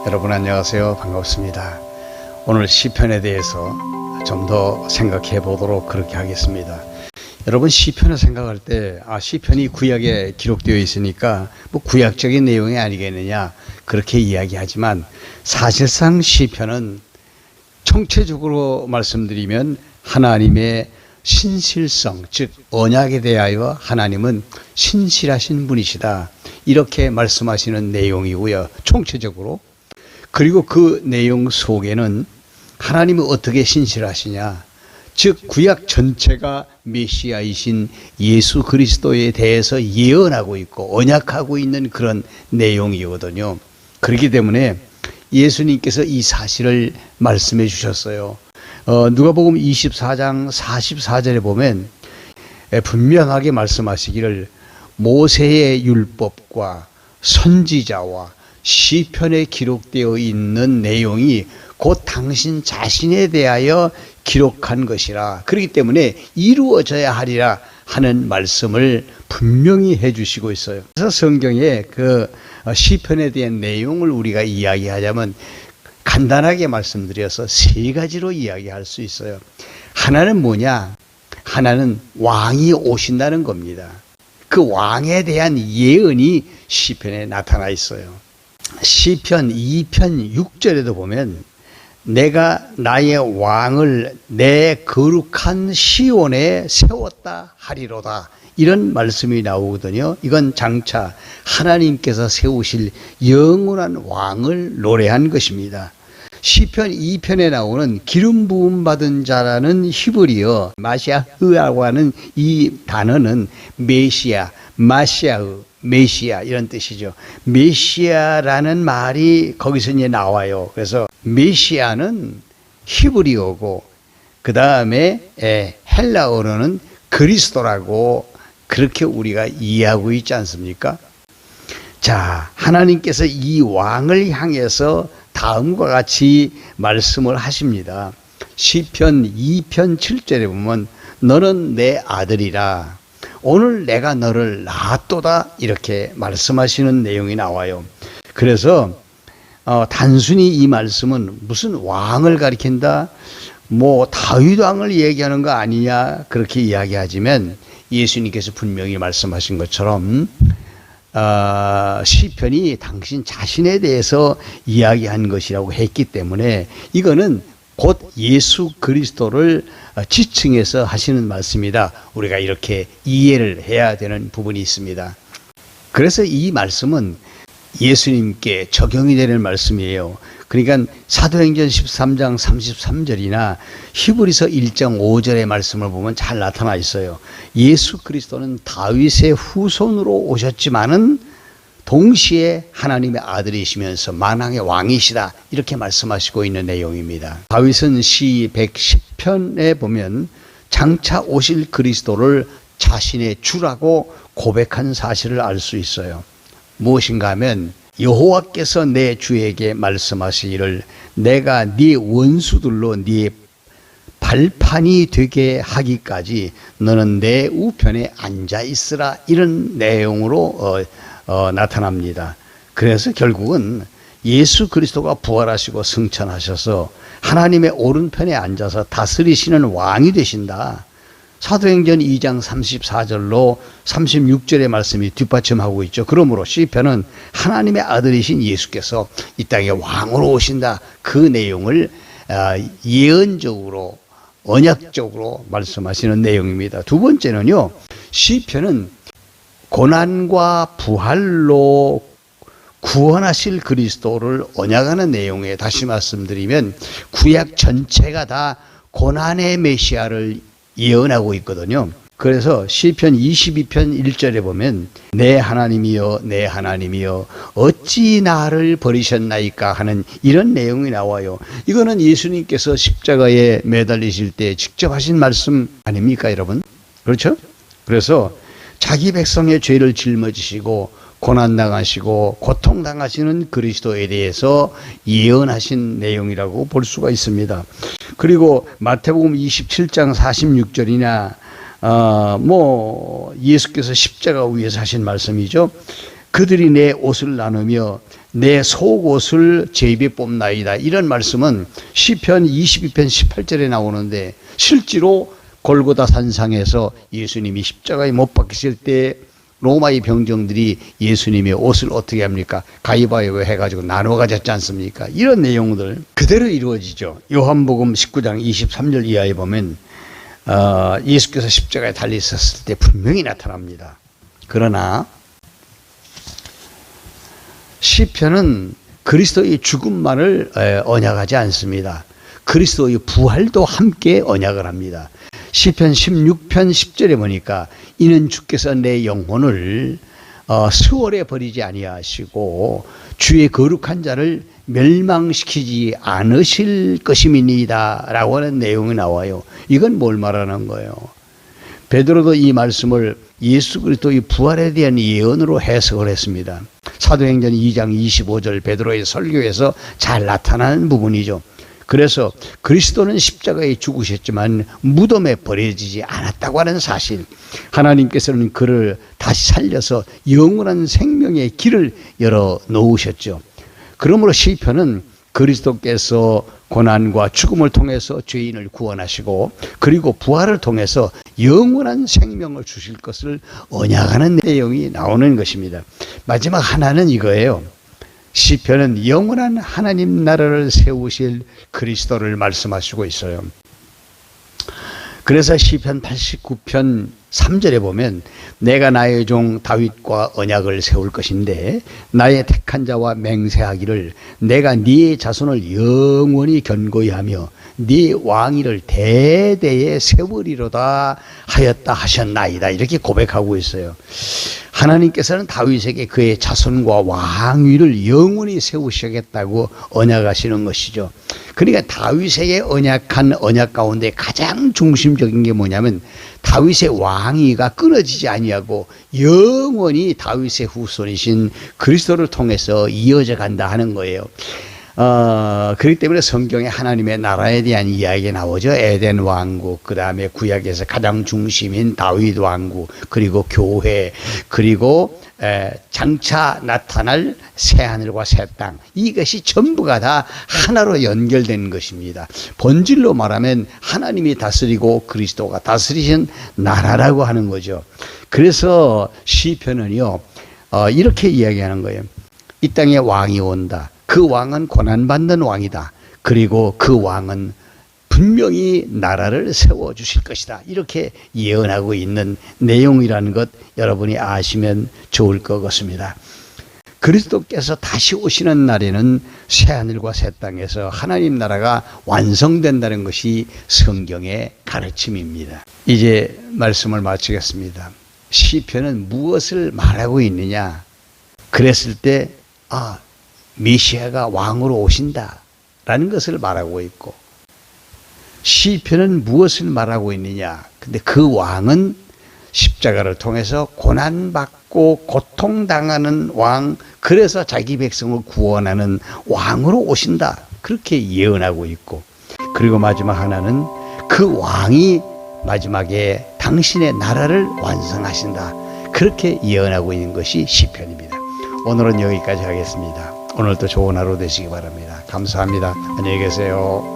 여러분 안녕하세요. 반갑습니다. 오늘 시편에 대해서 좀 더 생각해 보도록 그렇게 하겠습니다. 여러분 시편을 생각할 때 시편이 구약에 기록되어 있으니까 뭐 구약적인 내용이 아니겠느냐 그렇게 이야기하지만 사실상 시편은 총체적으로 말씀드리면 하나님의 신실성, 즉 언약에 대하여 하나님은 신실하신 분이시다 이렇게 말씀하시는 내용이고요. 총체적으로. 그리고 그 내용 속에는 하나님이 어떻게 신실하시냐, 즉 구약 전체가 메시아이신 예수 그리스도에 대해서 예언하고 있고 언약하고 있는 그런 내용이거든요. 그렇기 때문에 예수님께서 이 사실을 말씀해 주셨어요. 누가복음 24장 44절에 보면 분명하게 말씀하시기를 모세의 율법과 선지자와 시편에 기록되어 있는 내용이 곧 당신 자신에 대하여 기록한 것이라, 그렇기 때문에 이루어져야 하리라 하는 말씀을 분명히 해주시고 있어요. 그래서 성경의 그 시편에 대한 내용을 우리가 이야기하자면 간단하게 말씀드려서 세 가지로 이야기할 수 있어요. 하나는 뭐냐? 하나는 왕이 오신다는 겁니다. 그 왕에 대한 예언이 시편에 나타나 있어요. 시편 2편 6절에도 보면 내가 나의 왕을 내 거룩한 시온에 세웠다 하리로다 이런 말씀이 나오거든요. 이건 장차 하나님께서 세우실 영원한 왕을 노래한 것입니다. 시편 2편에 나오는 기름 부음 받은 자라는 히브리어 마시아흐라고 하는 이 단어는 메시아, 마시아흐, 메시아 이런 뜻이죠. 메시아라는 말이 거기서 이제 나와요. 그래서 메시아는 히브리어고 그 다음에 헬라어로는 그리스도라고 그렇게 우리가 이해하고 있지 않습니까? 자, 하나님께서 이 왕을 향해서 다음과 같이 말씀을 하십니다. 시편 2편 7절에 보면 너는 내 아들이라 오늘 내가 너를 낳았도다 이렇게 말씀하시는 내용이 나와요. 그래서 단순히 이 말씀은 무슨 왕을 가리킨다, 뭐 다윗 왕을 얘기하는 거 아니냐 그렇게 이야기하지만 예수님께서 분명히 말씀하신 것처럼 시편이 당신 자신에 대해서 이야기한 것이라고 했기 때문에 이거는 곧 예수 그리스도를 지칭해서 하시는 말씀이다. 우리가 이렇게 이해를 해야 되는 부분이 있습니다. 그래서 이 말씀은 예수님께 적용이 되는 말씀이에요. 그러니까 사도행전 13장 33절이나 히브리서 1장 5절의 말씀을 보면 잘 나타나 있어요. 예수 그리스도는 다윗의 후손으로 오셨지만은 동시에 하나님의 아들이시면서 만왕의 왕이시다 이렇게 말씀하시고 있는 내용입니다. 다윗은 시 110편에 보면 장차 오실 그리스도를 자신의 주라고 고백한 사실을 알 수 있어요. 무엇인가 하면 여호와께서 내 주에게 말씀하시기를 내가 네 원수들로 네 발판이 되게 하기까지 너는 내 우편에 앉아 있으라 이런 내용으로 나타납니다. 그래서 결국은 예수 그리스도가 부활하시고 승천하셔서 하나님의 오른편에 앉아서 다스리시는 왕이 되신다. 사도행전 2장 34절로 36절의 말씀이 뒷받침하고 있죠. 그러므로 시편은 하나님의 아들이신 예수께서 이 땅에 왕으로 오신다. 그 내용을 예언적으로 언약적으로 말씀하시는 내용입니다. 두 번째는요. 시편은 고난과 부활로 구원하실 그리스도를 언약하는 내용에 다시 말씀드리면 구약 전체가 다 고난의 메시아를 예언하고 있거든요. 그래서 시편 22편 1절에 보면 내 하나님이여 내 하나님이여 어찌 나를 버리셨나이까 하는 이런 내용이 나와요. 이거는 예수님께서 십자가에 매달리실 때 직접 하신 말씀 아닙니까 여러분? 그렇죠? 그래서 자기 백성의 죄를 짊어지시고 고난당하시고 고통당하시는 그리스도에 대해서 예언하신 내용이라고 볼 수가 있습니다. 그리고 마태복음 27장 46절이나 예수께서 십자가 위에서 하신 말씀이죠. 그들이 내 옷을 나누며 내 속옷을 제 입에 뽑나이다. 이런 말씀은 시편 22편 18절에 나오는데, 실제로 골고다 산상에서 예수님이 십자가에 못 박히실 때 로마의 병정들이 예수님의 옷을 어떻게 합니까? 가위바위보 해가지고 나눠 가졌지 않습니까? 이런 내용들 그대로 이루어지죠. 요한복음 19장 23절 이하에 보면 예수께서 십자가에 달려 있었을 때 분명히 나타납니다. 그러나 시편은 그리스도의 죽음만을 언약하지 않습니다. 그리스도의 부활도 함께 언약을 합니다. 시편 16편 10절에 보니까 이는 주께서 내 영혼을 수월에 버리지 아니하시고 주의 거룩한 자를 멸망시키지 않으실 것임이니이다 라고 하는 내용이 나와요. 이건 뭘 말하는 거예요? 베드로도 이 말씀을 예수 그리스도의 부활에 대한 예언으로 해석을 했습니다. 사도행전 2장 25절 베드로의 설교에서 잘 나타나는 부분이죠. 그래서 그리스도는 십자가에 죽으셨지만 무덤에 버려지지 않았다고 하는 사실, 하나님께서는 그를 다시 살려서 영원한 생명의 길을 열어 놓으셨죠. 그러므로 시편은 그리스도께서 고난과 죽음을 통해서 죄인을 구원하시고 그리고 부활을 통해서 영원한 생명을 주실 것을 언약하는 내용이 나오는 것입니다. 마지막 하나는 이거예요. 시편은 영원한 하나님 나라를 세우실 그리스도를 말씀하시고 있어요. 그래서 시편 89편 3절에 보면 내가 나의 종 다윗과 언약을 세울 것인데 나의 택한 자와 맹세하기를 내가 네 자손을 영원히 견고히 하며 네 왕위를 대대에 세우리로다 하였다 하셨나이다. 이렇게 고백하고 있어요. 하나님께서는 다윗에게 그의 자손과 왕위를 영원히 세우시겠다고 언약하시는 것이죠. 그러니까 다윗에게 언약한 언약 가운데 가장 중심적인 게 뭐냐면 다윗의 왕위가 끊어지지 아니하고 영원히 다윗의 후손이신 그리스도를 통해서 이어져 간다 하는 거예요. 그렇기 때문에 성경에 하나님의 나라에 대한 이야기가 나오죠. 에덴 왕국, 그 다음에 구약에서 가장 중심인 다윗 왕국, 그리고 교회, 그리고 장차 나타날 새하늘과 새 땅, 이것이 전부가 다 하나로 연결된 것입니다. 본질로 말하면 하나님이 다스리고 그리스도가 다스리신 나라라고 하는 거죠. 그래서 시편은요 이렇게 이야기하는 거예요. 이 땅에 왕이 온다. 그 왕은 고난받는 왕이다. 그리고 그 왕은 분명히 나라를 세워주실 것이다. 이렇게 예언하고 있는 내용이라는 것 여러분이 아시면 좋을 것 같습니다. 그리스도께서 다시 오시는 날에는 새하늘과 새 땅에서 하나님 나라가 완성된다는 것이 성경의 가르침입니다. 이제 말씀을 마치겠습니다. 시편은 무엇을 말하고 있느냐? 그랬을 때 메시아가 왕으로 오신다라는 것을 말하고 있고, 시편은 무엇을 말하고 있느냐? 근데 그 왕은 십자가를 통해서 고난받고 고통당하는 왕, 그래서 자기 백성을 구원하는 왕으로 오신다. 그렇게 예언하고 있고, 그리고 마지막 하나는 그 왕이 마지막에 당신의 나라를 완성하신다. 그렇게 예언하고 있는 것이 시편입니다. 오늘은 여기까지 하겠습니다. 오늘도 좋은 하루 되시기 바랍니다. 감사합니다. 안녕히 계세요.